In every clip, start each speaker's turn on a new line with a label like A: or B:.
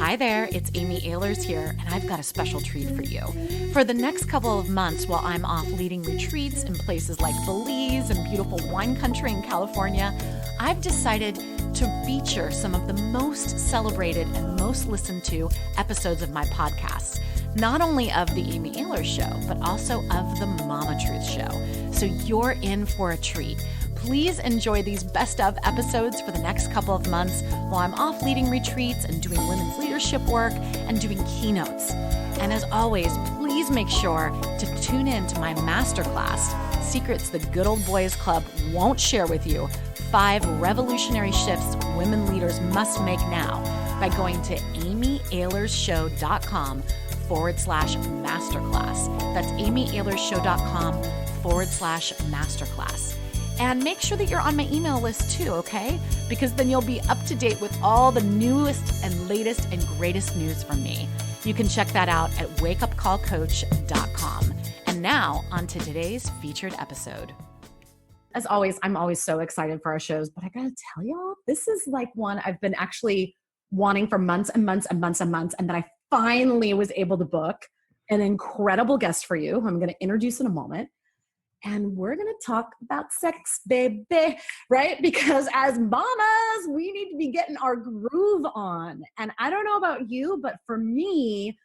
A: Hi there, it's Amy Ahlers here, and I've got a special treat for you. For the next couple of months, while I'm off leading retreats in places like Belize and beautiful wine country in California, I've decided to feature some of the most celebrated and most listened to episodes of my podcast. Not only of the Amy Ahlers Show, but also of the Mama Truth Show. So you're in for a treat. Please enjoy these best of episodes for the next couple of months while I'm off leading retreats and doing women's leadership work and doing keynotes. And as always, please make sure to tune in to my masterclass, Secrets the Good Old Boys Club won't share with you, 5 revolutionary shifts women leaders must make now, by going to amyahlershow.com/masterclass. That's amyahlershow.com/masterclass. And make sure that you're on my email list too, okay? Because then you'll be up to date with all the newest and latest and greatest news from me. You can check that out at wakeupcallcoach.com. And now on to today's featured episode. As always, I'm always so excited for our shows, but I gotta tell y'all, this is like one I've been actually wanting for months and months and months and months. And then I finally was able to book an incredible guest for you, who I'm gonna introduce in a moment. And we're going to talk about sex, baby, right? Because as mamas, we need to be getting our groove on. And I don't know about you, but for me,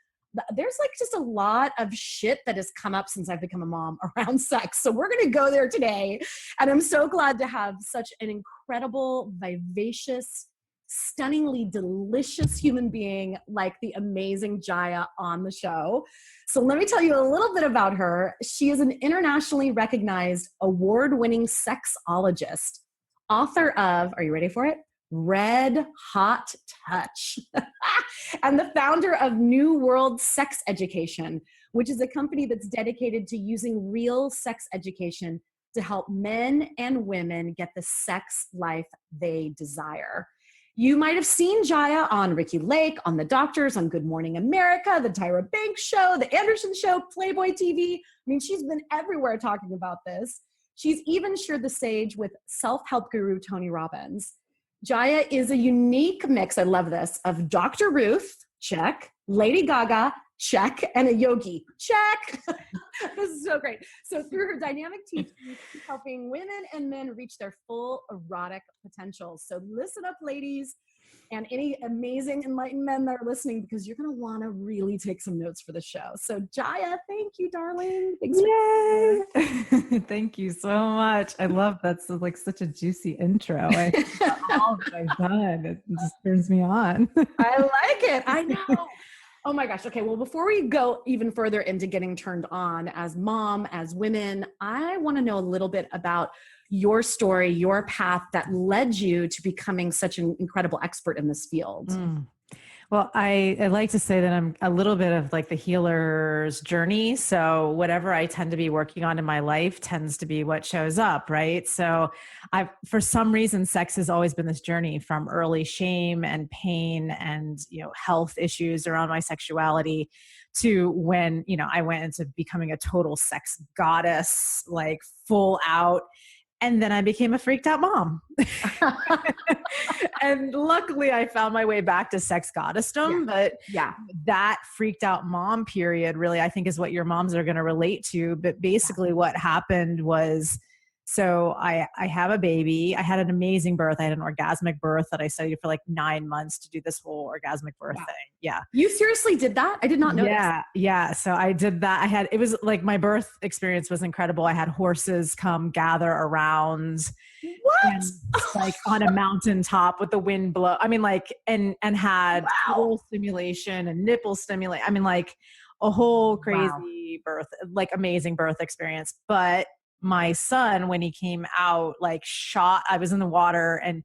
A: there's like just a lot of shit that has come up since I've become a mom around sex. So we're going to go there today. And I'm so glad to have such an incredible, vivacious, stunningly delicious human being like the amazing Jaiya on the show. So let me tell you a little bit about her. She is an internationally recognized award-winning sexologist, author of, are you ready for it? Red Hot Touch, and the founder of New World Sex Education, which is a company that's dedicated to using real sex education to help men and women get the sex life they desire. You might have seen Jaiya on Ricky Lake, on The Doctors, on Good Morning America, The Tyra Banks Show, The Anderson Show, Playboy TV. I mean, she's been everywhere talking about this. She's even shared the stage with self-help guru Tony Robbins. Jaiya is a unique mix, I love this, of Dr. Ruth, check, Lady Gaga, check, and a yogi, check. This is so great. So through her dynamic teaching, she's helping women and men reach their full erotic potential. So listen up, ladies, and any amazing enlightened men that are listening, because you're going to want to really take some notes for the show. So Jaiya, thank you, darling. Thanks.
B: Yay! Thank you so much. I love that's like such a juicy intro. All that I've done, it just turns me on.
A: I like it. I know. Oh my gosh. Okay. Well, before we go even further into getting turned on as mom, as women, I want to know a little bit about your story, your path that led you to becoming such an incredible expert in this field.
B: Well, I like to say that I'm a little bit of like the healer's journey. So whatever I tend to be working on in my life tends to be what shows up, right? So for some reason, sex has always been this journey from early shame and pain and, health issues around my sexuality to when, I went into becoming a total sex goddess, like full out. And then I became a freaked out mom. And luckily I found my way back to sex goddessdom. But that freaked out mom period really, I think, is what your moms are going to relate to. But basically what happened was, so I have a baby. I had an amazing birth. I had an orgasmic birth that I studied for like 9 months to do this whole orgasmic birth thing. Yeah.
A: You seriously did that? I did not know.
B: Yeah. So I did that. It was like my birth experience was incredible. I had horses come gather around.
A: What?
B: Like on a mountaintop with the wind blow. I mean, like, and had total stimulation and nipple stimulation. I mean, like a whole crazy birth, like amazing birth experience. But my son, when he came out, like I was in the water and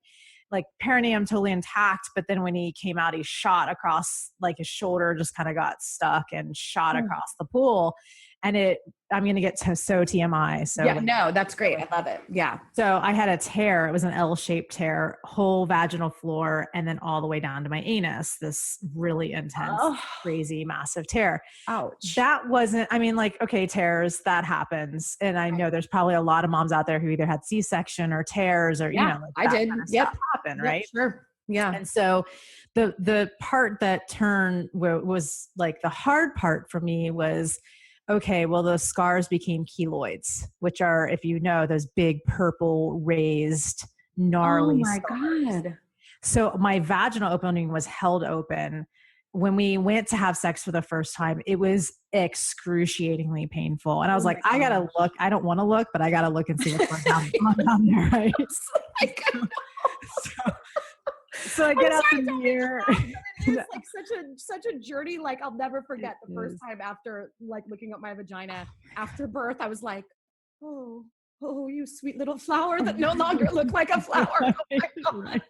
B: like perineum totally intact. But then when he came out, he shot across, like his shoulder just kind of got stuck and shot across the pool. And I'm going to get so TMI. So
A: yeah, no, that's great. I love it. Yeah.
B: So I had a tear. It was an L-shaped tear, whole vaginal floor, and then all the way down to my anus, this really intense, crazy, massive tear.
A: Ouch.
B: That wasn't, okay, tears, that happens. And I know there's probably a lot of moms out there who either had C-section or tears or,
A: I did.
B: Kind of stuff happen, right?
A: Sure.
C: Yeah.
B: And so the part that turned where was like the hard part for me was, okay, well, the scars became keloids, which are, if you know, those big purple raised gnarly
C: Oh my
B: scars.
C: God.
B: So my vaginal opening was held open. When we went to have sex for the first time, it was excruciatingly painful. And I was like, I gotta look. I don't want to look, but I gotta look and see what's going on down there, right? So I get out the mirror.
C: It is like such a journey. Like I'll never forget the first time after like looking at my vagina after birth. I was like, oh, you sweet little flower that no longer looked like a flower. Oh my God.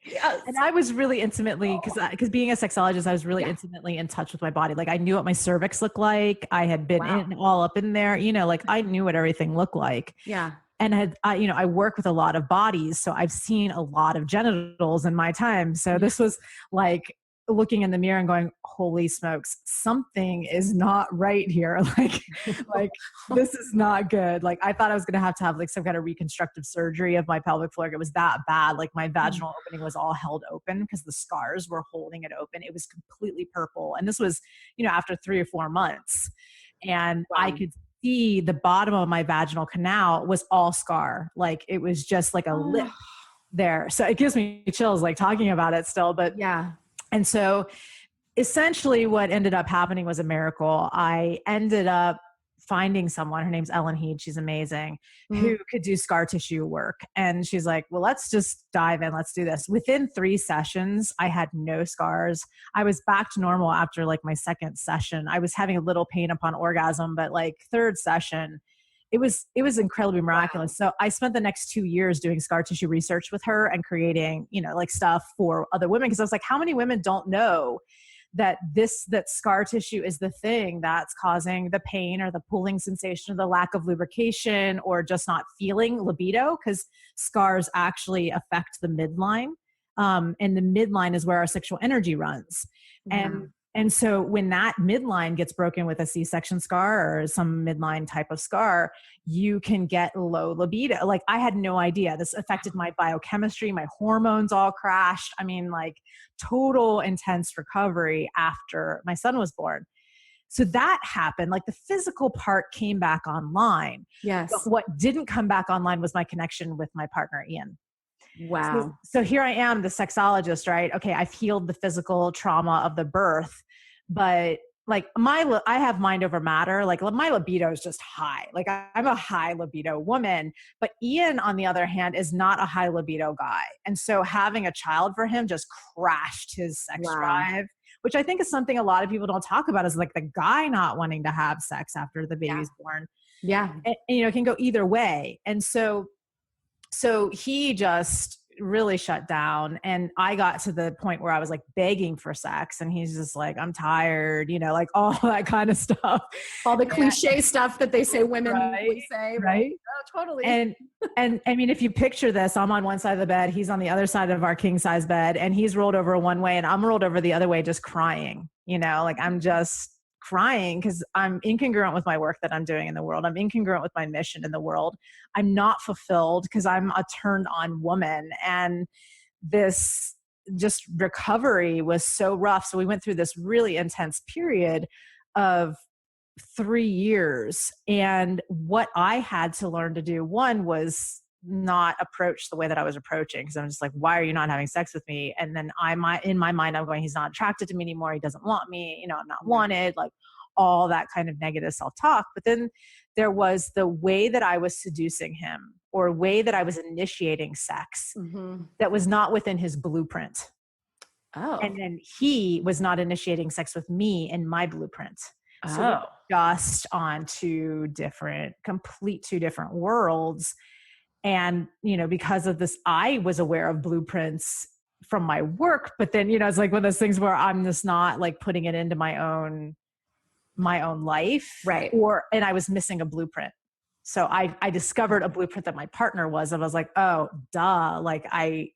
C: Yes.
B: And I was really intimately, because being a sexologist, I was really intimately in touch with my body. Like I knew what my cervix looked like. I had been all up in there, like I knew what everything looked like.
C: Yeah.
B: And I work with a lot of bodies, so I've seen a lot of genitals in my time. So this was like looking in the mirror and going, holy smokes, something is not right here. Like this is not good. Like I thought I was going to have like some kind of reconstructive surgery of my pelvic floor. It was that bad. Like my vaginal opening was all held open because the scars were holding it open. It was completely purple. And this was, after 3 or 4 months. And I could see the bottom of my vaginal canal was all scar. Like it was just like a lip there. So it gives me chills like talking about it still, but
C: yeah.
B: And so essentially what ended up happening was a miracle. I ended up finding someone, her name's Ellen Heed, she's amazing, who could do scar tissue work. And she's like, well, let's just dive in. Let's do this. Within 3 sessions, I had no scars. I was back to normal after like my 2nd session. I was having a little pain upon orgasm, but like 3rd session, it was incredibly miraculous. So I spent the next 2 years doing scar tissue research with her and creating, like stuff for other women. Cause I was like, how many women don't know that scar tissue is the thing that's causing the pain or the pulling sensation or the lack of lubrication or just not feeling libido? Cause scars actually affect the midline. And the midline is where our sexual energy runs.
C: Yeah.
B: And so when that midline gets broken with a C-section scar or some midline type of scar, you can get low libido. Like I had no idea. This affected my biochemistry, my hormones all crashed. I mean, like total intense recovery after my son was born. So that happened. Like the physical part came back online.
C: Yes.
B: But what didn't come back online was my connection with my partner, Ian.
C: Wow.
B: So here I am, the sexologist, right? Okay, I've healed the physical trauma of the birth, but like I have mind over matter. Like my libido is just high. Like I'm a high libido woman, but Ian, on the other hand, is not a high libido guy. And so having a child for him just crashed his sex drive, which I think is something a lot of people don't talk about, is like the guy not wanting to have sex after the baby's born.
C: Yeah.
B: And, it can go either way. And so he just really shut down, and I got to the point where I was like begging for sex, and he's just like, I'm tired, like all that kind of stuff.
C: All the cliche stuff that they say women would say.
B: Right.
C: Oh, totally.
B: And I mean, if you picture this, I'm on one side of the bed, he's on the other side of our king size bed, and he's rolled over one way and I'm rolled over the other way, just crying, like I'm just crying because I'm incongruent with my work that I'm doing in the world. I'm incongruent with my mission in the world. I'm not fulfilled because I'm a turned on woman. And this just recovery was so rough. So we went through this really intense period of 3 years. And what I had to learn to do, one was not approach the way that I was approaching, because I'm just like, why are you not having sex with me? And then in my mind, I'm going, he's not attracted to me anymore. He doesn't want me. I'm not wanted, like all that kind of negative self-talk. But then there was the way that I was seducing him, or way that I was initiating sex that was not within his blueprint.
C: Oh.
B: And then he was not initiating sex with me in my blueprint. So we were just on two different worlds. And, because of this, I was aware of blueprints from my work, but then, it's like one of those things where I'm just not like putting it into my own life.
C: Right.
B: And I was missing a blueprint. So I discovered a blueprint that my partner was, and I was like, oh, duh. Like I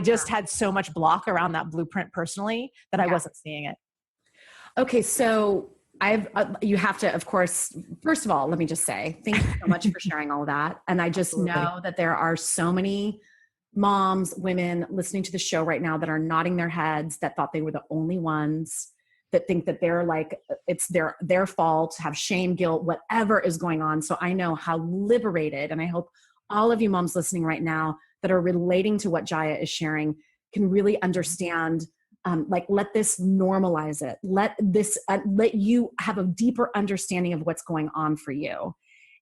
B: just had so much block around that blueprint personally that I wasn't seeing it.
C: Okay. So you have to, of course, first of all, let me just say, thank you so much for sharing all that. And I just know that there are so many moms, women listening to the show right now that are nodding their heads, that thought they were the only ones, that think that they're like, it's their fault, have shame, guilt, whatever is going on. So I know how liberated, and I hope all of you moms listening right now that are relating to what Jaiya is sharing can really understand, like, let this normalize it. Let you have a deeper understanding of what's going on for you.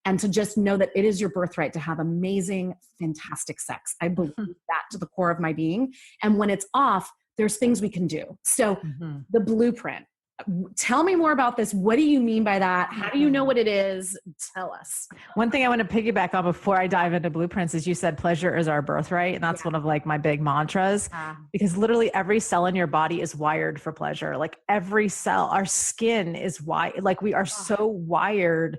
C: And to just know that it is your birthright to have amazing, fantastic sex. I believe that to the core of my being. And when it's off, there's things we can do. So the blueprint, tell me more about this. What do you mean by that? How do you know what it is? Tell us.
B: One thing I want to piggyback on before I dive into blueprints is you said pleasure is our birthright. And that's one of like my big mantras, because literally every cell in your body is wired for pleasure. Like every cell, our skin is like we are so wired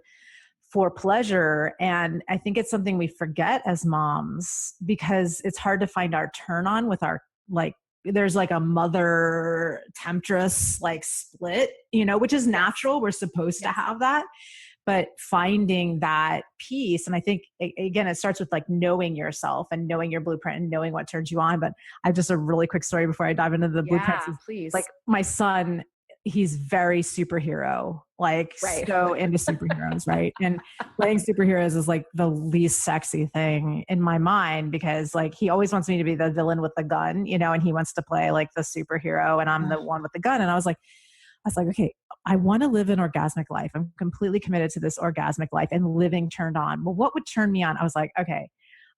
B: for pleasure. And I think it's something we forget as moms, because it's hard to find our turn on with our, like, there's like a mother temptress like split, which is natural. We're supposed to have that, but finding that piece. And I think again, it starts with like knowing yourself and knowing your blueprint and knowing what turns you on. But I have just a really quick story before I dive into the blueprints.
C: Please.
B: Like my son, he's very superhero, like so into superheroes, right? And playing superheroes is like the least sexy thing in my mind, because like he always wants me to be the villain with the gun, and he wants to play like the superhero and I'm the one with the gun. And I was like, okay, I want to live an orgasmic life. I'm completely committed to this orgasmic life and living turned on. Well, what would turn me on? I was like, okay,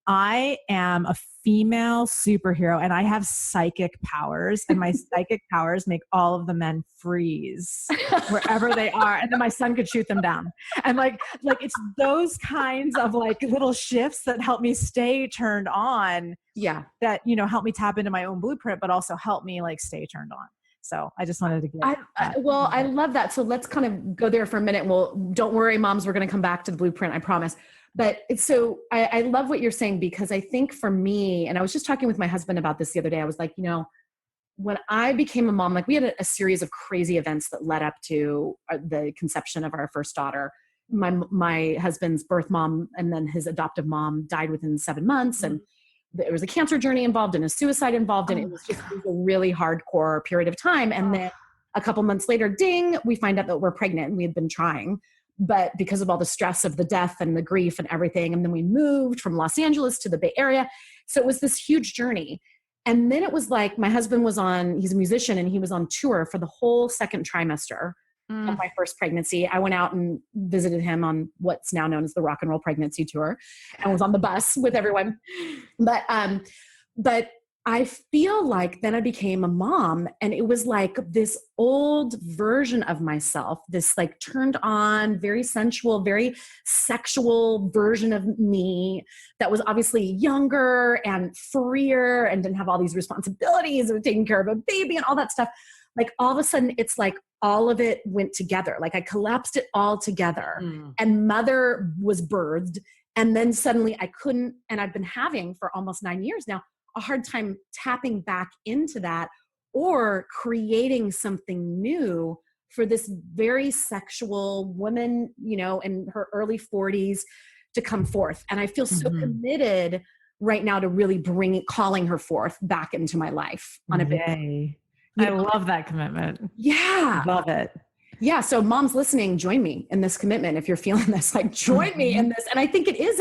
B: I am a female superhero and I have psychic powers, and my psychic powers make all of the men freeze wherever they are. And then my son could shoot them down. And like it's those kinds of like little shifts that help me stay turned on.
C: Yeah.
B: That, help me tap into my own blueprint, but also help me like stay turned on. So I just wanted to get
C: I love that. So let's kind of go there for a minute. Well, don't worry, moms, we're going to come back to the blueprint, I promise. But so I love what you're saying, because I think for me, and I was just talking with my husband about this the other day, I was like, when I became a mom, like we had a series of crazy events that led up to the conception of our first daughter. My husband's birth mom and then his adoptive mom died within 7 months. And there was a cancer journey involved and a suicide involved. And it was a really hardcore period of time. And then a couple months later, ding, we find out that we're pregnant, and we had been trying. But because of all the stress of the death and the grief and everything, and then we moved from Los Angeles to the Bay Area. So it was this huge journey. And then it was like, my husband he's a musician, and he was on tour for the whole second trimester of my first pregnancy. I went out and visited him on what's now known as the Rock and Roll Pregnancy Tour, and was on the bus with everyone. But I feel like then I became a mom, and it was like this old version of myself, this like turned on, very sensual, very sexual version of me that was obviously younger and freer and didn't have all these responsibilities of taking care of a baby and all that stuff. Like all of a sudden it's like all of it went together. Like I collapsed it all together and mother was birthed. And then suddenly I couldn't, and I've been having for almost 9 years now, a hard time tapping back into that or creating something new for this very sexual woman, in her early 40s to come forth. And I feel so committed right now to really calling her forth back into my life on a big way.
B: I love that commitment.
C: Yeah.
B: Love it.
C: Yeah. So moms listening, join me in this commitment. If you're feeling this, like join me in this. And I think it is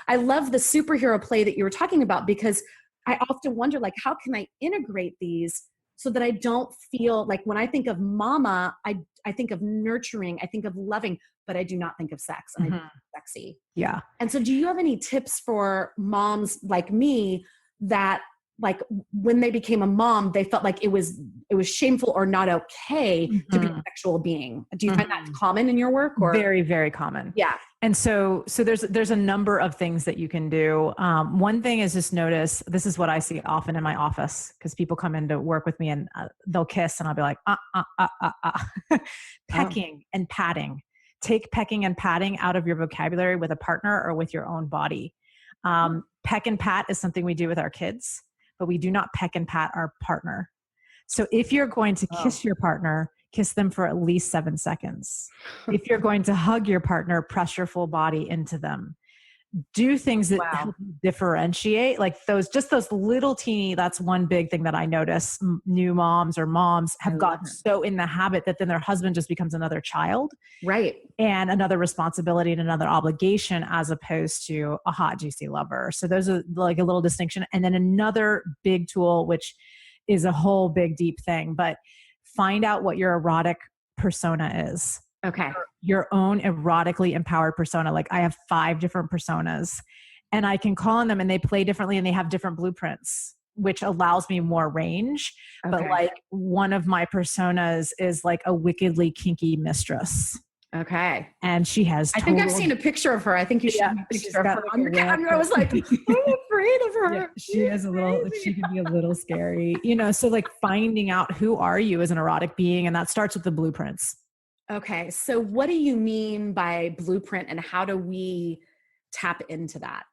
C: I love the superhero play that you were talking about, because I often wonder, like, how can I integrate these so that I don't feel like when I think of mama, I think of nurturing, I think of loving, but I do not think of sex, and I think of sexy.
B: Yeah.
C: And so do you have any tips for moms like me that like when they became a mom, they felt like it was shameful or not okay to be a sexual being? Do you find that common in your work? Or?
B: Very, very common.
C: Yeah.
B: And so there's a number of things that you can do. One thing is just notice, this is what I see often in my office, because people come in to work with me and they'll kiss and I'll be like, pecking and patting. Take pecking and patting out of your vocabulary with a partner or with your own body. Peck and pat is something we do with our kids, but we do not peck and pat our partner. So if you're going to kiss your partner, kiss them for at least 7 seconds. If you're going to hug your partner, press your full body into them. do things that help you differentiate, like those little teeny, that's one big thing that I notice. New moms or moms have gotten so in the habit that then their husband just becomes another child.
C: Right.
B: And another responsibility and another obligation as opposed to a hot, juicy lover. So those are like a little distinction. And then another big tool, which is a whole big, deep thing, but find out what your erotic persona is.
C: Okay.
B: Your own erotically empowered persona. Like I have 5 different personas and I can call on them and they play differently and they have different blueprints, which allows me more range. Okay. But like one of my personas is like a wickedly kinky mistress.
C: Okay.
B: And she has
C: I think I've seen a picture of her. I think you should have a picture of her on your camera. I was like, I'm afraid of her.
B: Yeah, she is a little, she can be a little scary, so like finding out who are you as an erotic being. And that starts with the blueprints.
C: Okay. So what do you mean by blueprint and how do we tap into that?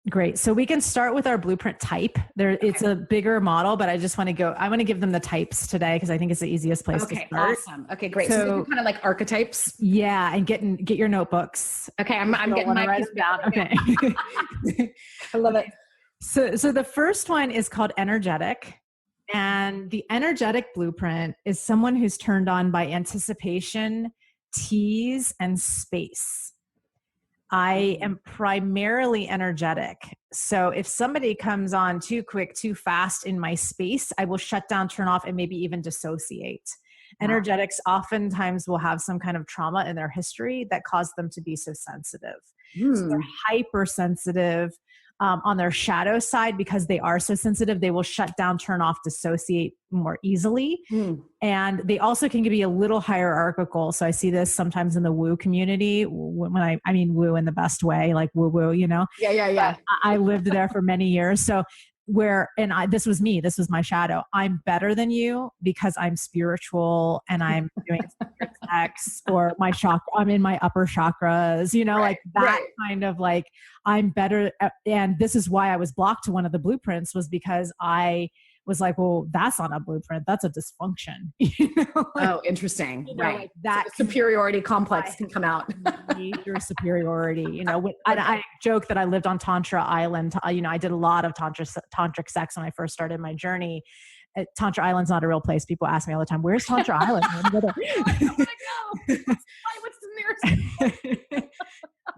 B: Great. So we can start with our blueprint type. It's a bigger model, but I want to give them the types today because I think it's the easiest place to start.
C: Awesome. Okay, great. So kind of like archetypes.
B: Yeah. And get your notebooks.
C: Okay. I'm getting my piece
B: down. Okay.
C: I love it.
B: So the first one is called energetic. And the energetic blueprint is someone who's turned on by anticipation, tease, and space. I am primarily energetic. So if somebody comes on too quick, too fast in my space, I will shut down, turn off, and maybe even dissociate. Energetics oftentimes will have some kind of trauma in their history that caused them to be so sensitive. So they're hypersensitive. On their shadow side, because they are so sensitive, they will shut down, turn off, dissociate more easily. And they also can be a little hierarchical. So I see this sometimes in the woo community when I mean woo in the best way, like woo woo, Yeah. But I lived there for many years. So this was me, this was my shadow. I'm better than you because I'm spiritual and I'm doing sex or I'm in my upper chakras, like that kind of like I'm better. And this is why I was blocked to one of the blueprints was because I was like, well, that's not a blueprint. That's a dysfunction.
C: Oh, interesting. Right.
B: Like that
C: superiority complex can come out.
B: Major superiority, I joke that I lived on Tantra Island. I did a lot of tantric sex when I first started my journey. Tantra Island's not a real place. People ask me all the time, where's Tantra Island?
C: I want to go. What's the nearest?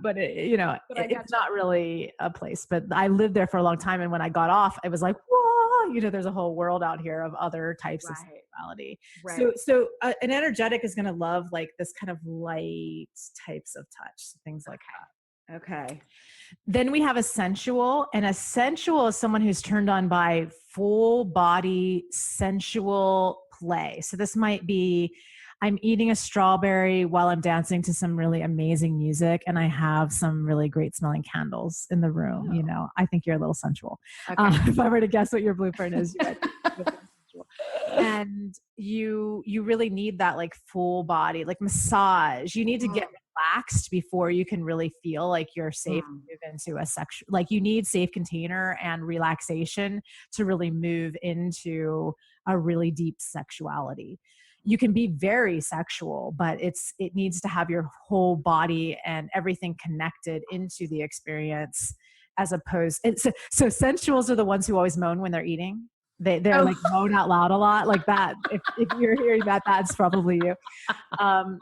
B: But it's not really a place, but I lived there for a long time. And when I got off, I was like, whoa, there's a whole world out here of other types of sexuality. Right. So an energetic is going to love like this kind of light types of touch, things like that.
C: Okay.
B: Then we have a sensual, and a sensual is someone who's turned on by full body sensual play. So this might be, I'm eating a strawberry while I'm dancing to some really amazing music and I have some really great smelling candles in the room. I think you're a little sensual. Okay. If I were to guess what your blueprint is, and you really need that like full body, like massage. You need to get relaxed before you can really feel like you're safe to move into a sexual, like you need safe container and relaxation to really move into a really deep sexuality. You can be very sexual, but it needs to have your whole body and everything connected into the experience as opposed. So sensuals are the ones who always moan when they're eating. They're like moan out loud a lot like that. If you're hearing that, that's probably you.
C: I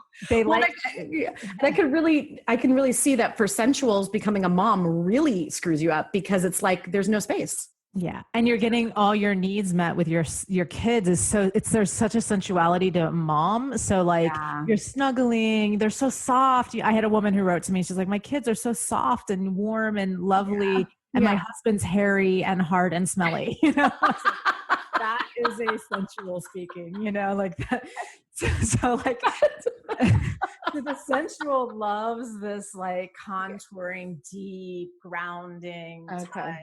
C: can really see that for sensuals, becoming a mom really screws you up because it's like, there's no space.
B: Yeah. And you're getting all your needs met with your kids there's such a sensuality to mom. So like you're snuggling, they're so soft. I had a woman who wrote to me, she's like, my kids are so soft and warm and lovely. And my husband's hairy and hard and smelly, that is a sensual speaking, like that. So like the sensual loves this like contouring, deep grounding touch.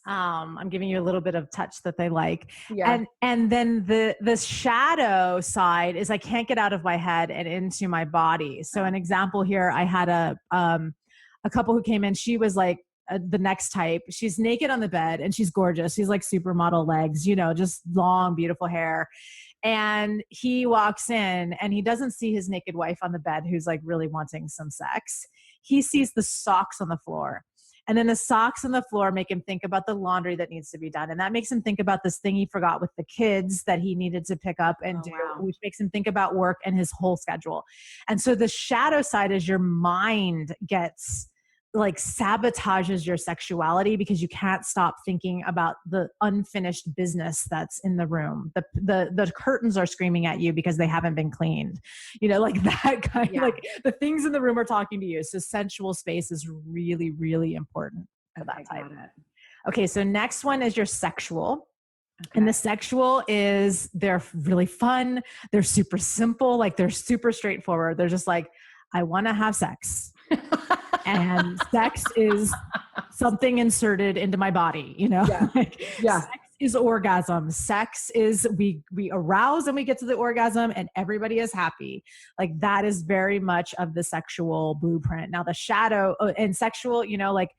B: I'm giving you a little bit of touch that they like. Yeah. And then the shadow side is I can't get out of my head and into my body. So an example here, I had a couple who came in, she was like the next type. She's naked on the bed and she's gorgeous. She's like supermodel legs, just long, beautiful hair. And he walks in and he doesn't see his naked wife on the bed who's like really wanting some sex. He sees the socks on the floor. And then the socks on the floor make him think about the laundry that needs to be done. And that makes him think about this thing he forgot with the kids that he needed to pick up and do, which makes him think about work and his whole schedule. And so the shadow side is your mind gets like sabotages your sexuality because you can't stop thinking about the unfinished business that's in the room. The curtains are screaming at you because they haven't been cleaned, like that kind of like the things in the room are talking to you. So sensual space is really, really important for that type. Okay. So next one is your sexual. Okay. And the sexual is, they're really fun. They're super simple. Like they're super straightforward. They're just like, I want to have sex. And sex is something inserted into my body, Sex is orgasm. Sex is we arouse and we get to the orgasm and everybody is happy. Like that is very much of the sexual blueprint. Now the shadow and sexual, like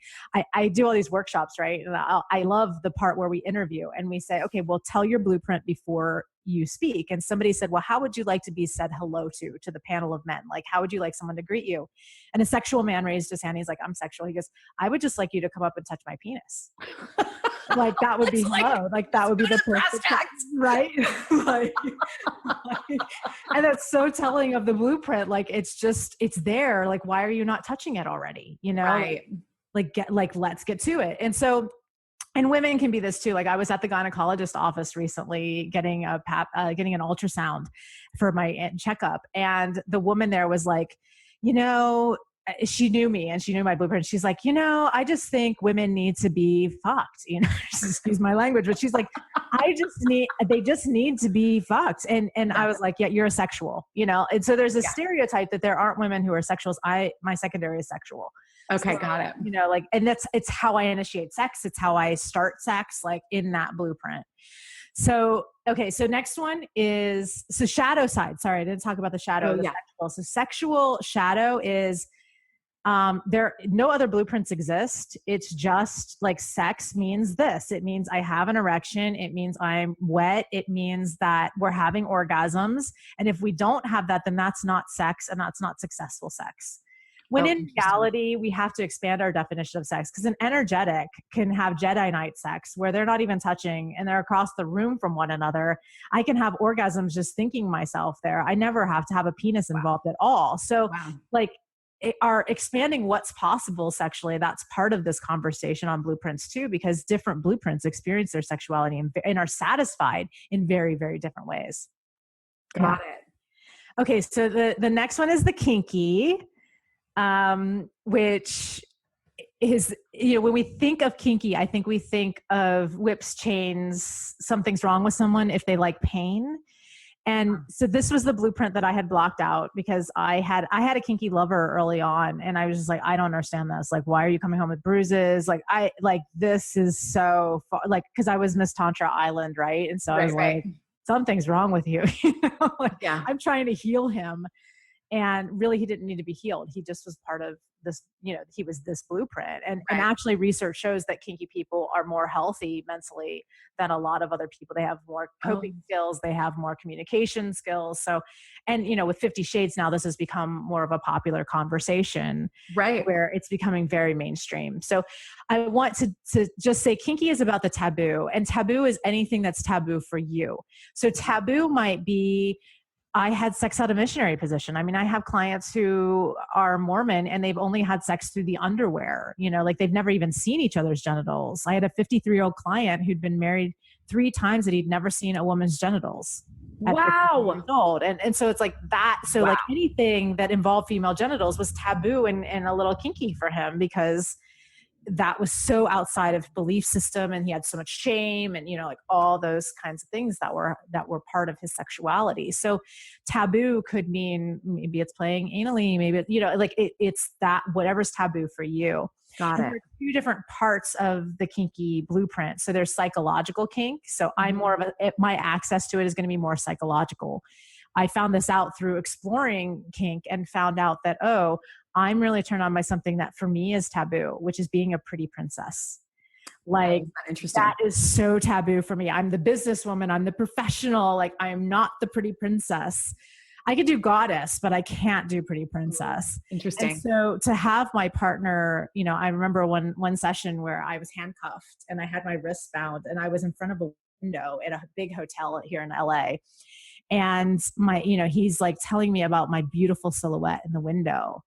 B: I do all these workshops, right? And I love the part where we interview and we say, okay, well, tell your blueprint before you speak. And somebody said, well, how would you like to be said hello to the panel of men? Like, how would you like someone to greet you? And a sexual man raised his hand. He's like, I'm sexual. He goes, I would just like you to come up and touch my penis. Like that would be hello. Like that would be the perfect, right? And that's so telling of the blueprint. Like, it's there. Like, why are you not touching it already?
C: Right.
B: Let's get to it. And so, and women can be this too. Like I was at the gynecologist office recently getting an ultrasound for my checkup. And the woman there was like, she knew me and she knew my blueprint. She's like, I just think women need to be fucked, excuse my language, but she's like, they just need to be fucked. And I was like, yeah, you're a sexual, and so there's a stereotype that there aren't women who are sexuals. My secondary is sexual.
C: Okay.
B: So,
C: got it.
B: And it's how I initiate sex. It's how I start sex, like in that blueprint. So, okay. So next one is, shadow side. Sorry, I didn't talk about the shadow. Sexual. So sexual shadow is, no other blueprints exist. It's just like sex means this. It means I have an erection. It means I'm wet. It means that we're having orgasms. And if we don't have that, then that's not sex and that's not successful sex. When in reality, we have to expand our definition of sex because an energetic can have Jedi Knight sex where they're not even touching and they're across the room from one another. I can have orgasms just thinking myself there. I never have to have a penis involved at all. So are expanding what's possible sexually. That's part of this conversation on blueprints too, because different blueprints experience their sexuality and are satisfied in very, very different ways.
C: Got it.
B: Okay. So the next one is the kinky. Which is, when we think of kinky, I think we think of whips, chains, something's wrong with someone if they like pain. And so this was the blueprint that I had blocked out because I had a kinky lover early on and I was just like, I don't understand this. Like, why are you coming home with bruises? This is so far, cause I was Miss Tantra Island. Right. And so I was like, something's wrong with you. I'm trying to heal him. And really, he didn't need to be healed. He just was part of this, he was this blueprint. And actually research shows that kinky people are more healthy mentally than a lot of other people. They have more coping skills. They have more communication skills. So, and with 50 Shades now, this has become more of a popular conversation, right? Where it's becoming very mainstream. So I want to just say kinky is about the taboo, and taboo is anything that's taboo for you. So taboo might be, I had sex out of missionary position. I mean, I have clients who are Mormon and they've only had sex through the underwear, they've never even seen each other's genitals. I had a 53-year-old client who'd been married 3 times that he'd never seen a woman's genitals. Wow. Years old. And so it's like that. So like anything that involved female genitals was taboo and a little kinky for him because that was so outside of belief system and he had so much shame and, all those kinds of things that were part of his sexuality. So taboo could mean maybe it's playing anally, maybe, it's that whatever's taboo for you. Got it. There are 2 different parts of the kinky blueprint. So there's psychological kink. So I'm more of my access to it is going to be more psychological. I found this out through exploring kink and found out that, I'm really turned on by something that for me is taboo, which is being a pretty princess. Like that is so taboo for me. I'm the businesswoman. I'm the professional. Like I am not the pretty princess. I could do goddess, but I can't do pretty princess.
C: Interesting.
B: And so to have my partner, you know, I remember one session where I was handcuffed and I had my wrists bound and I was in front of a window at a big hotel here in LA. And he's like telling me about my beautiful silhouette in the window.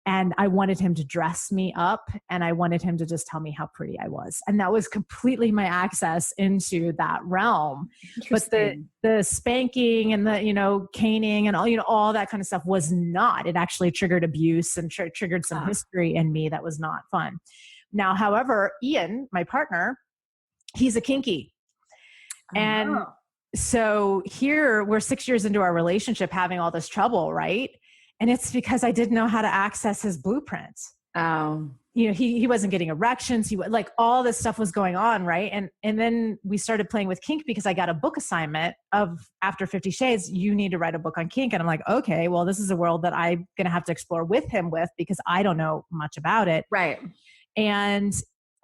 B: And I wanted him to dress me up and I wanted him to just tell me how pretty I was. And that was completely my access into that realm. But the spanking and the, caning and all that kind of stuff was not. It actually triggered abuse and triggered some history in me that was not fun. Now, however, Ian, my partner, he's a kinky. And so here we're 6 years into our relationship having all this trouble, right? And it's because I didn't know how to access his blueprint.
C: Oh,
B: He wasn't getting erections. He like all this stuff was going on. Right. And then we started playing with kink because I got a book assignment of after 50 Shades, you need to write a book on kink. And I'm like, okay, well, this is a world that I'm going to have to explore with him because I don't know much about it.
C: Right.
B: And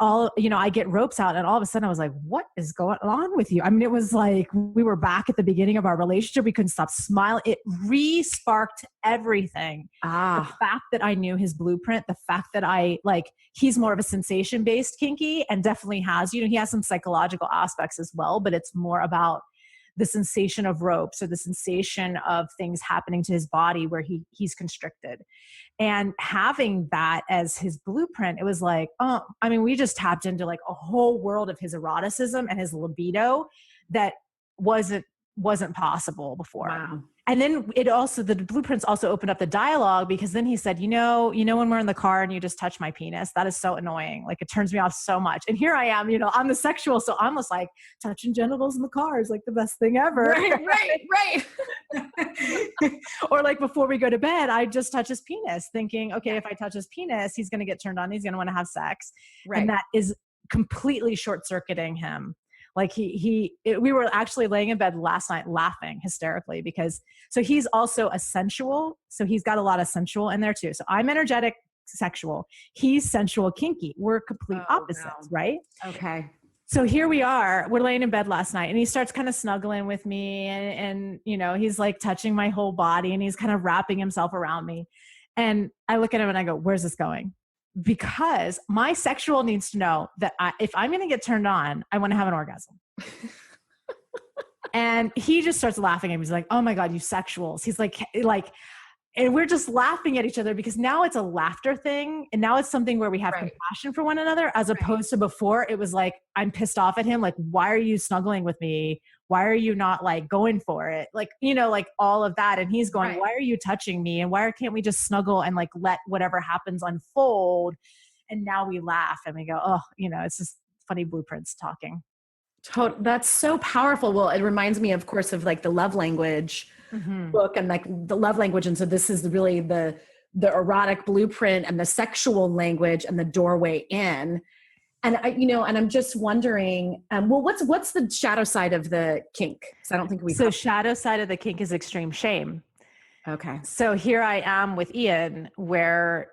B: I get ropes out and all of a sudden I was like, what is going on with you? I mean, it was like, we were back at the beginning of our relationship. We couldn't stop smiling. It re-sparked everything. The fact that I knew his blueprint, the fact that he's more of a sensation-based kinky and definitely has, he has some psychological aspects as well, but it's more about the sensation of ropes or the sensation of things happening to his body where he's constricted. And having that as his blueprint, it was like, we just tapped into like a whole world of his eroticism and his libido that wasn't possible before.
C: Wow.
B: And then the blueprints also opened up the dialogue because then he said, when we're in the car and you just touch my penis, that is so annoying. Like it turns me off so much. And here I am, I'm the sexual. So I'm just like touching genitals in the car is like the best thing ever.
C: Right.
B: Or like before we go to bed, I just touch his penis thinking, okay, if I touch his penis, he's going to get turned on. He's going to want to have sex. Right. And that is completely short circuiting him. Like we were actually laying in bed last night laughing hysterically so he's also a sensual. So he's got a lot of sensual in there too. So I'm energetic sexual. He's sensual kinky. We're complete opposites, right?
C: Okay.
B: So here we are, we're laying in bed last night and he starts kind of snuggling with me and he's like touching my whole body and he's kind of wrapping himself around me. And I look at him and I go, where's this going? Because my sexual needs to know that if I'm going to get turned on, I want to have an orgasm. And he just starts laughing at me. He's like, oh my God, you sexuals. He's like, and we're just laughing at each other because now it's a laughter thing. And now it's something where we have compassion for one another as opposed to before it was like, I'm pissed off at him. Like, why are you snuggling with me? Why are you not like going for it? Like, like all of that. And he's going, why are you touching me? And why can't we just snuggle and like let whatever happens unfold? And now we laugh and we go, oh, it's just funny blueprints talking.
C: That's so powerful. Well, it reminds me, of course, of like the love language book and like the love language. And so this is really the erotic blueprint and the sexual language and the doorway in. And and I'm just wondering, what's the shadow side of the kink? Because I don't think
B: So shadow side of the kink is extreme shame.
C: Okay.
B: So here I am with Ian, where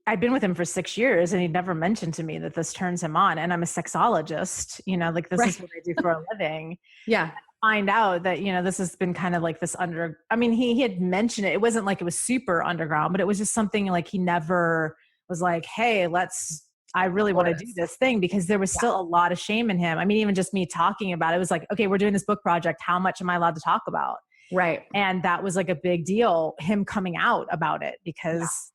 B: I've been with him for 6 years, and he never mentioned to me that this turns him on. And I'm a sexologist. Like this is what I do for a living.
C: Yeah.
B: Find out that this has been kind of like this he had mentioned it. It wasn't like it was super underground, but it was just something like he never was like, hey, I really want to do this thing, because there was still a lot of shame in him. I mean, even just me talking about it was like, okay, we're doing this book project. How much am I allowed to talk about?
C: Right.
B: And that was like a big deal, him coming out about it, because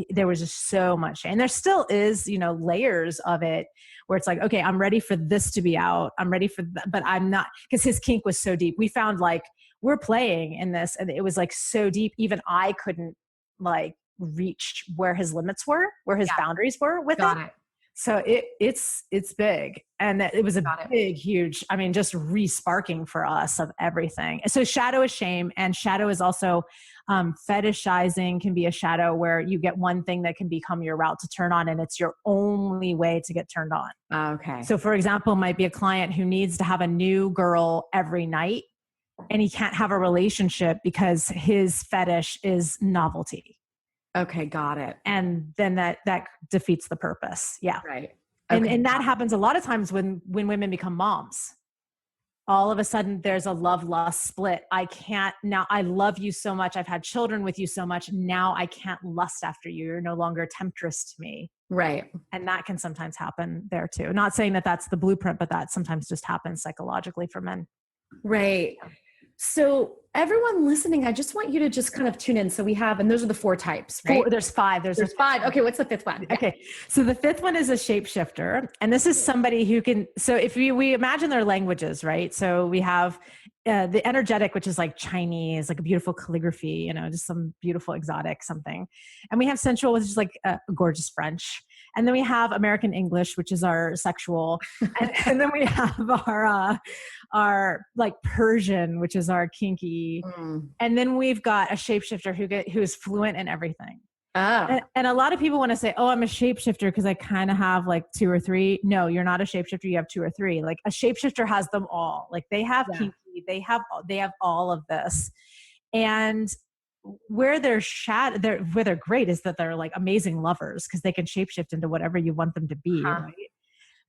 B: there was just so much shame. And there still is, layers of it where it's like, okay, I'm ready for this to be out. I'm ready for that, but I'm not, because his kink was so deep. We found like we're playing in this and it was like so deep. Even I couldn't like reach where his limits were, where his boundaries were with it. So it's big. And it was a big, huge, just re-sparking for us of everything. So shadow is shame, and shadow is also fetishizing can be a shadow where you get one thing that can become your route to turn on, and it's your only way to get turned on.
C: Okay.
B: So for example, might be a client who needs to have a new girl every night, and he can't have a relationship because his fetish is novelty.
C: Okay, got it.
B: And then that defeats the purpose. Yeah.
C: Right.
B: Okay. And that happens a lot of times when women become moms. all of a sudden there's a love lust split. I can't now, I love you so much. I've had children with you so much. Now I can't lust after you. You're no longer a temptress to me.
C: Right.
B: And that can sometimes happen there too. Not saying that that's the blueprint, but that sometimes just happens psychologically for men.
C: Right. So everyone listening, I just want you to just kind of tune in. So we have, and those are the 4 types, right?
B: There's 5. There's
C: 5. Okay. What's the 5th one?
B: Okay. So the 5th one is a shapeshifter. And this is somebody who can, so if we imagine their languages, right? So we have the energetic, which is like Chinese, like a beautiful calligraphy, you know, just some beautiful exotic something. And we have sensual, which is like a gorgeous French. And then we have American English, which is our sexual. And then we have our like Persian, which is our kinky. And then we've got a shapeshifter who is fluent in everything.
C: Oh.
B: And a lot of people want to say, oh, I'm a shapeshifter because I kind of have like 2 or 3. No, you're not a shapeshifter. You have 2 or 3. Like a shapeshifter has them all. Like they have kinky, they have all of this. And where they're where they're great is that they're like amazing lovers because they can shapeshift into whatever you want them to be. Right?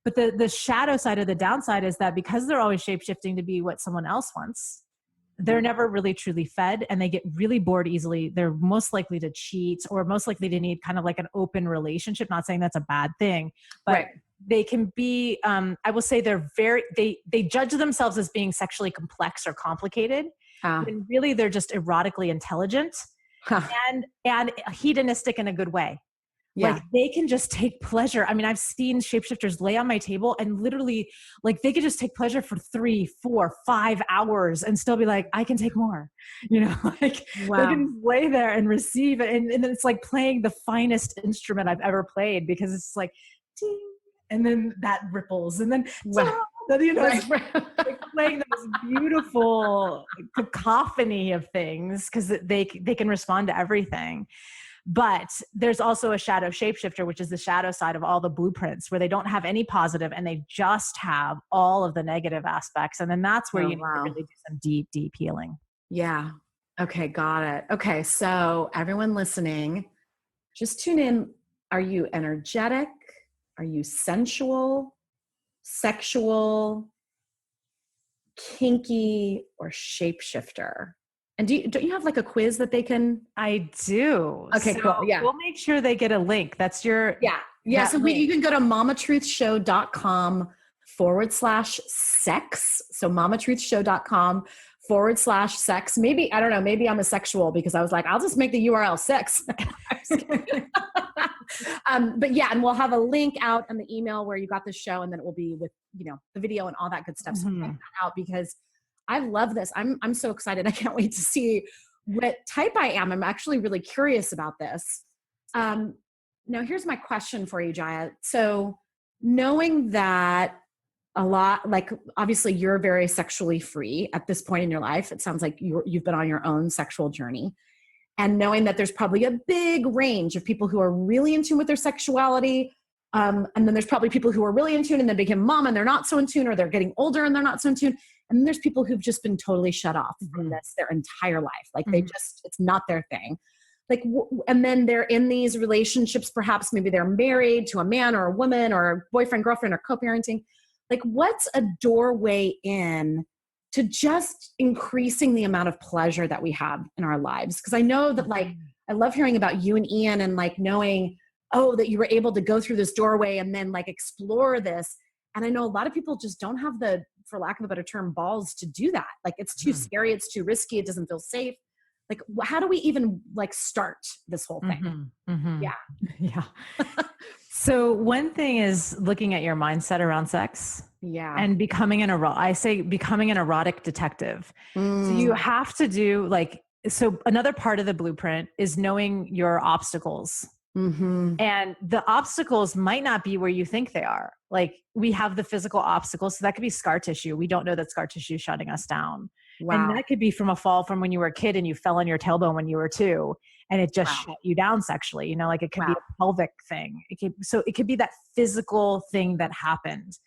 B: But the shadow side or the downside is that because they're always shapeshifting to be what someone else wants, they're never really truly fed and they get really bored easily. They're most likely to cheat or most likely to need kind of like an open relationship. Not saying that's a bad thing, but they can be, I will say they judge themselves as being sexually complex or complicated. And really they're just erotically intelligent and hedonistic in a good way. Yeah. Like they can just take pleasure. I mean, I've seen shapeshifters lay on my table and literally like they could just take pleasure for 3, 4, 5 hours and still be like, I can take more, you know, like they can lay there and receive it. And then it's like playing the finest instrument I've ever played because it's like, ding, and then that ripples and then, you know, like playing this beautiful cacophony of things because they can respond to everything. But there's also a shadow shapeshifter, which is the shadow side of all the blueprints where they don't have any positive and they just have all of the negative aspects. And then that's where you need to really do some deep, deep healing.
C: Yeah. Okay. Got it. Okay. So everyone listening, just tune in. Are you energetic? Are you sensual, sexual, kinky, or shapeshifter? And don't you have like a quiz that they can?
B: I do.
C: Okay, so cool. Yeah.
B: We'll make sure they get a link. That's your.
C: Yeah. So you can go to mamatruthshow.com/sex. So mamatruthshow.com/sex. Maybe, I don't know, maybe I'm a sexual because I was like, I'll just make the URL sex. But yeah, and we'll have a link out in the email where you got the show and then it will be with, you know, the video and all that good stuff. So check that out because I love this. I'm so excited. I can't wait to see what type I am. I'm actually really curious about this. Now here's my question for you, Jaiya. So knowing that a lot, like obviously you're very sexually free at this point in your life. It sounds like you've been on your own sexual journey. And knowing that there's probably a big range of people who are really in tune with their sexuality. And then there's probably people who are really in tune and then become mom and they're not so in tune, or they're getting older and they're not so in tune. And then there's people who've just been totally shut off from this their entire life. Like it's not their thing. Like, and then they're in these relationships, perhaps maybe they're married to a man or a woman or a boyfriend, girlfriend, or co-parenting. Like what's a doorway in to just increasing the amount of pleasure that we have in our lives? Because I know that like, I love hearing about you and Ian and like knowing, oh, that you were able to go through this doorway and then like explore this. And I know a lot of people just don't have the, for lack of a better term, balls to do that. Like it's too scary. It's too risky. It doesn't feel safe. Like, how do we even like start this whole thing?
B: Yeah. So one thing is looking at your mindset around sex.
C: Yeah.
B: And becoming an erotic detective. So you have to do like, so another part of the blueprint is knowing your obstacles. And the obstacles might not be where you think they are. Like we have the physical obstacles. So that could be scar tissue. We don't know that scar tissue is shutting us down. And that could be from a fall from when you were a kid and you fell on your tailbone when you were 2 and it just shut you down sexually. You know, like it could be a pelvic thing. So it could be that physical thing that happened.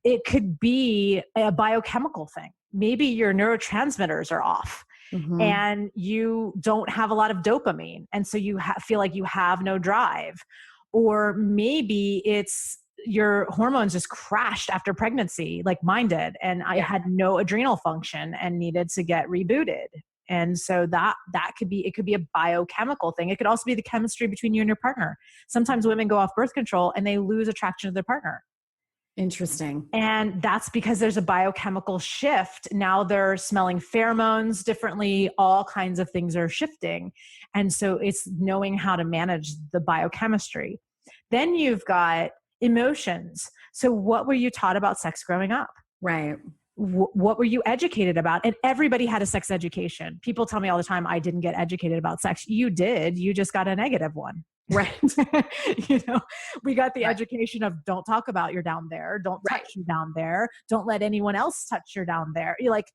B: It could be a biochemical thing. Maybe your neurotransmitters are off. And you don't have a lot of dopamine. And so you feel like you have no drive. Or maybe it's your hormones just crashed after pregnancy, like mine did. And I had no adrenal function and needed to get rebooted. And so that it could be a biochemical thing. It could also be the chemistry between you and your partner. Sometimes women go off birth control and they lose attraction to their partner.
C: Interesting.
B: And that's because there's a biochemical shift. Now they're smelling pheromones differently. All kinds of things are shifting. And so it's knowing how to manage the biochemistry. Then you've got emotions. So what were you taught about sex growing up?
C: Right.
B: What were you educated about? And everybody had a sex education. People tell me all the time, I didn't get educated about sex. You did. You just got a negative one.
C: Right.
B: We got the education of don't talk about your down there. Don't touch you down there. Don't let anyone else touch your down there. Like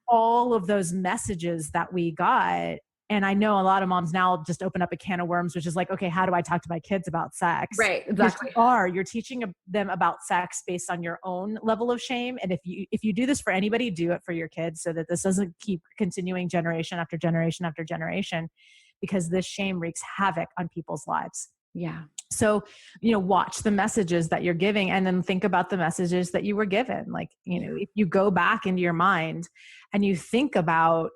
B: all of those messages that we got. And I know a lot of moms now just open up a can of worms, which is like, okay, how do I talk to my kids about sex?
C: Right. Exactly.
B: You're teaching them about sex based on your own level of shame. And if you do this for anybody, do it for your kids so that this doesn't keep continuing generation after generation after generation, because this shame wreaks havoc on people's lives.
C: Yeah.
B: So, watch the messages that you're giving and then think about the messages that you were given. Like, if you go back into your mind and you think about,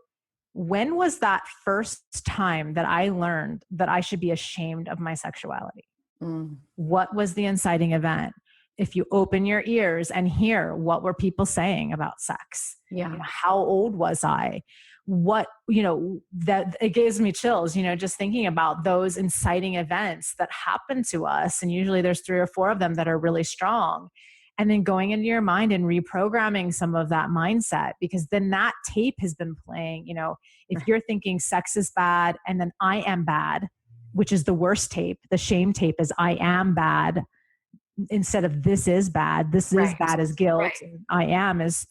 B: when was that first time that I learned that I should be ashamed of my sexuality? What was the inciting event? If you open your ears and hear, what were people saying about sex? How old was I? What, that it gives me chills, just thinking about those inciting events that happen to us. And usually there's 3 or 4 of them that are really strong. And then going into your mind and reprogramming some of that mindset, because then that tape has been playing. If you're thinking sex is bad and then I am bad, which is the worst tape, the shame tape is I am bad instead of this is bad. This is bad as guilt. I am is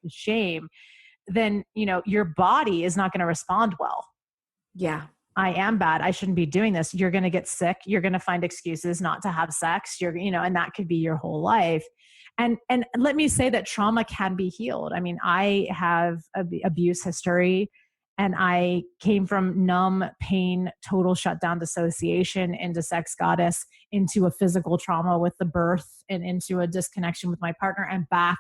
B: shame. Then, your body is not going to respond well. Yeah. I am bad. I shouldn't be doing this. You're going to get sick. You're going to find excuses not to have sex. And that could be your whole life. And let me say that trauma can be healed. I mean, I have abuse history, and I came from numb pain, total shutdown dissociation into sex goddess, into a physical trauma with the birth, and into a disconnection with my partner, and back,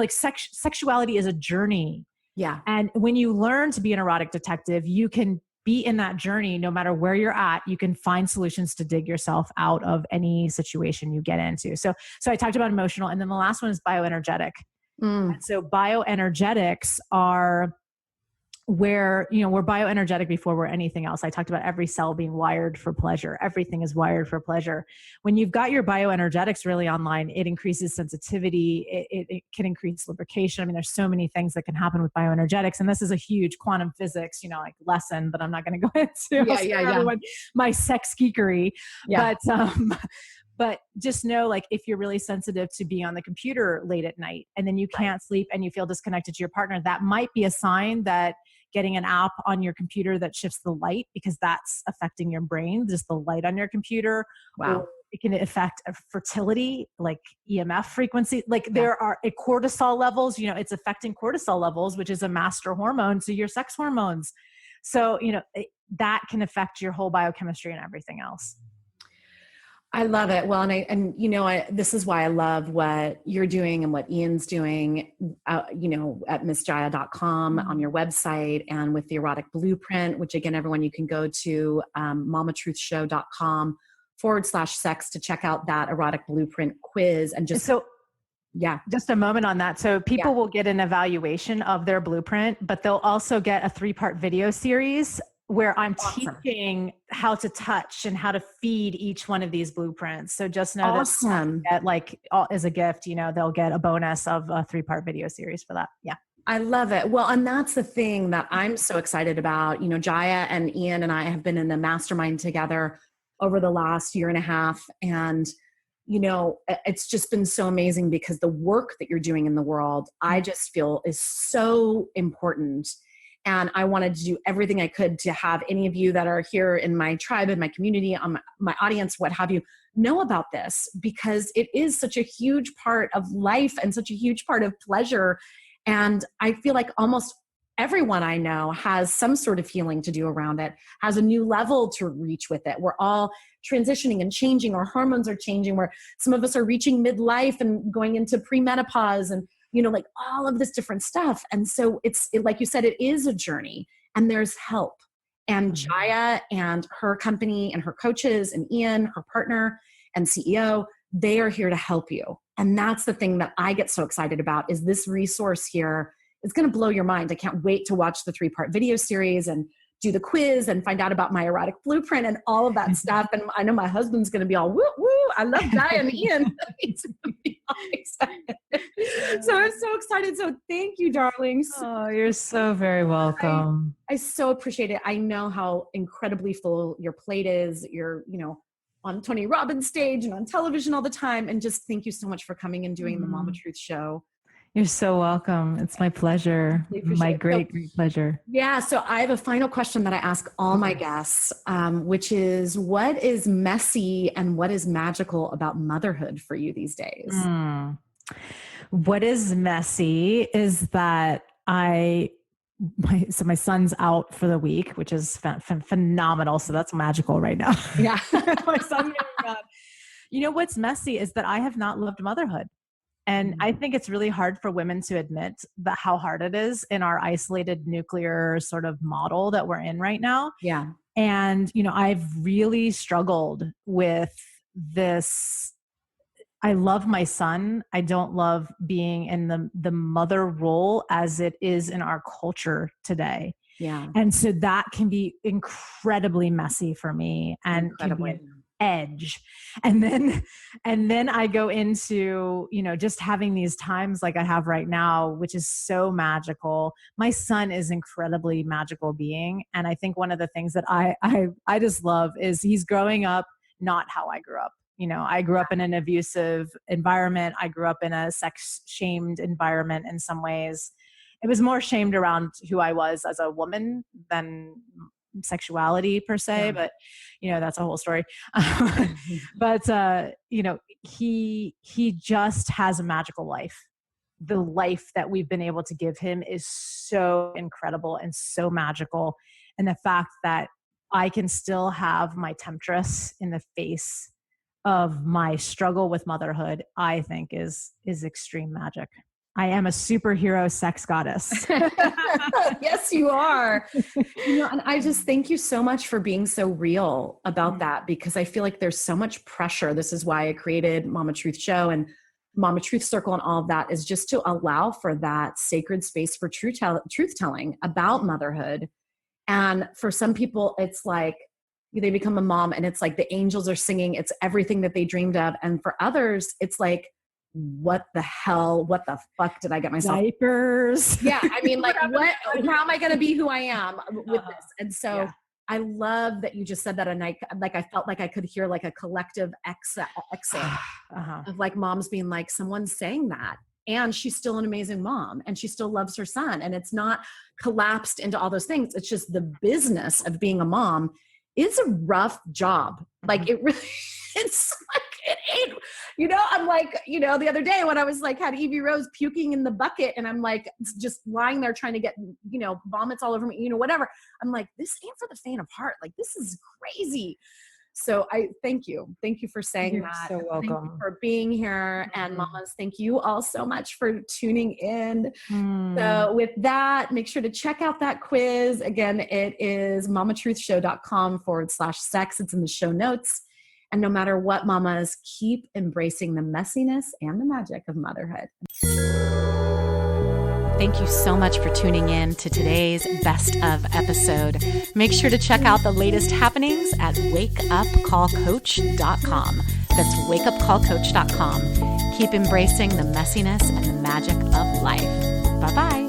B: sexuality is a journey. Yeah. And when you learn to be an erotic detective, you can be in that journey. No matter where you're at, you can find solutions to dig yourself out of any situation you get into. So I talked about emotional, and then the last one is bioenergetic. And so bioenergetics are where, we're bioenergetic before we're anything else. I talked about every cell being wired for pleasure. Everything is wired for pleasure. When you've got your bioenergetics really online, it increases sensitivity. It can increase lubrication. I mean, there's so many things that can happen with bioenergetics. And this is a huge quantum physics, lesson that I'm not going to go into. Everyone, my sex geekery. Yeah. But just know, if you're really sensitive to being on the computer late at night and then you can't sleep and you feel disconnected to your partner, that might be a sign that getting an app on your computer that shifts the light, because that's affecting your brain, just the light on your computer. Wow. Or it can affect fertility, like EMF frequency. There are cortisol levels, it's affecting cortisol levels, which is a master hormone to your sex hormones. So, that can affect your whole biochemistry and everything else.
C: I love it. Well, this is why I love what you're doing and what Ian's doing, at MissJaiya.com on your website, and with the Erotic Blueprint, which again, everyone, you can go to mamatruthshow.com/sex to check out that Erotic Blueprint quiz. And just
B: a moment on that. So people will get an evaluation of their blueprint, but they'll also get a 3-part video series where I'm teaching how to touch and how to feed each one of these blueprints. So just know that as a gift, they'll get a bonus of a 3-part video series for that. Yeah.
C: I love it. Well, and that's the thing that I'm so excited about. Jaiya and Ian and I have been in the mastermind together over the last 1.5 years. And, it's just been so amazing, because the work that you're doing in the world, I just feel is so important. And I wanted to do everything I could to have any of you that are here in my tribe, in my community, on my audience, what have you, know about this, because it is such a huge part of life and such a huge part of pleasure. And I feel like almost everyone I know has some sort of healing to do around it, has a new level to reach with it. We're all transitioning and changing. Our hormones are changing, where some of us are reaching midlife and going into premenopause and, like all of this different stuff. And so like you said, it is a journey, and there's help. And Jaiya and her company and her coaches and Ian, her partner and CEO, they are here to help you. And that's the thing that I get so excited about, is this resource here. It's going to blow your mind. I can't wait to watch the 3-part video series and do the quiz and find out about my erotic blueprint and all of that stuff. And I know my husband's going to be all, woo, woo. I love Jaiya and Ian. He's going to be all excited. So I'm so excited. So thank you, darlings.
B: Oh, you're so very welcome.
C: I so appreciate it. I know how incredibly full your plate is. You're, on Tony Robbins stage and on television all the time. And just thank you so much for coming and doing the Mama Truth show.
B: You're so welcome. It's my pleasure. My great pleasure.
C: Yeah. So I have a final question that I ask all my guests, which is, what is messy and what is magical about motherhood for you these days?
B: What is messy is that my son's out for the week, which is phenomenal. So that's magical right now.
C: Yeah.
B: My son, what's messy is that I have not lived motherhood. And I think it's really hard for women to admit that how hard it is in our isolated nuclear sort of model that we're in right now.
C: Yeah.
B: And, I've really struggled with this. I love my son. I don't love being in the mother role as it is in our culture today.
C: Yeah.
B: And so that can be incredibly messy for me and can be an edge. And then I go into, just having these times like I have right now, which is so magical. My son is incredibly magical being. And I think one of the things that I just love is he's growing up not how I grew up. I grew up in an abusive environment. I grew up in a sex shamed environment in some ways. It was more shamed around who I was as a woman than sexuality per se, but that's a whole story. But he just has a magical life. The life that we've been able to give him is so incredible and so magical. And the fact that I can still have my temptress in the face of my struggle with motherhood, I think is extreme magic. I am a superhero sex goddess.
C: Yes, you are. And I just thank you so much for being so real about that, because I feel like there's so much pressure. This is why I created Mama Truth Show and Mama Truth Circle, and all of that is just to allow for that sacred space for truth telling about motherhood. And for some people, it's like they become a mom and it's like the angels are singing. It's everything that they dreamed of. And for others, it's like, what the fuck did I get myself?
B: Diapers.
C: Yeah. I mean, like, how am I going to be who I am with this? And so I love that you just said that. And I felt like I could hear like a collective exhale of like moms being like, someone's saying that. And she's still an amazing mom and she still loves her son. And it's not collapsed into all those things. It's just the business of being a mom is a rough job. Like it really, it's like, it ain't, I'm like, the other day when I was like, had Evie Rose puking in the bucket and I'm like, just lying there trying to get, vomits all over me, whatever. I'm like, this ain't for the faint of heart. Like, this is crazy. So I thank you. Thank you for saying
B: You're
C: that.
B: so welcome.
C: Thank you for being here. And mamas, thank you all so much for tuning in. So with that, make sure to check out that quiz. Again, it is mamatruthshow.com/sex. It's in the show notes. And no matter what, mamas, keep embracing the messiness and the magic of motherhood.
A: Thank you so much for tuning in to today's best of episode. Make sure to check out the latest happenings at wakeupcallcoach.com. That's wakeupcallcoach.com. Keep embracing the messiness and the magic of life. Bye-bye.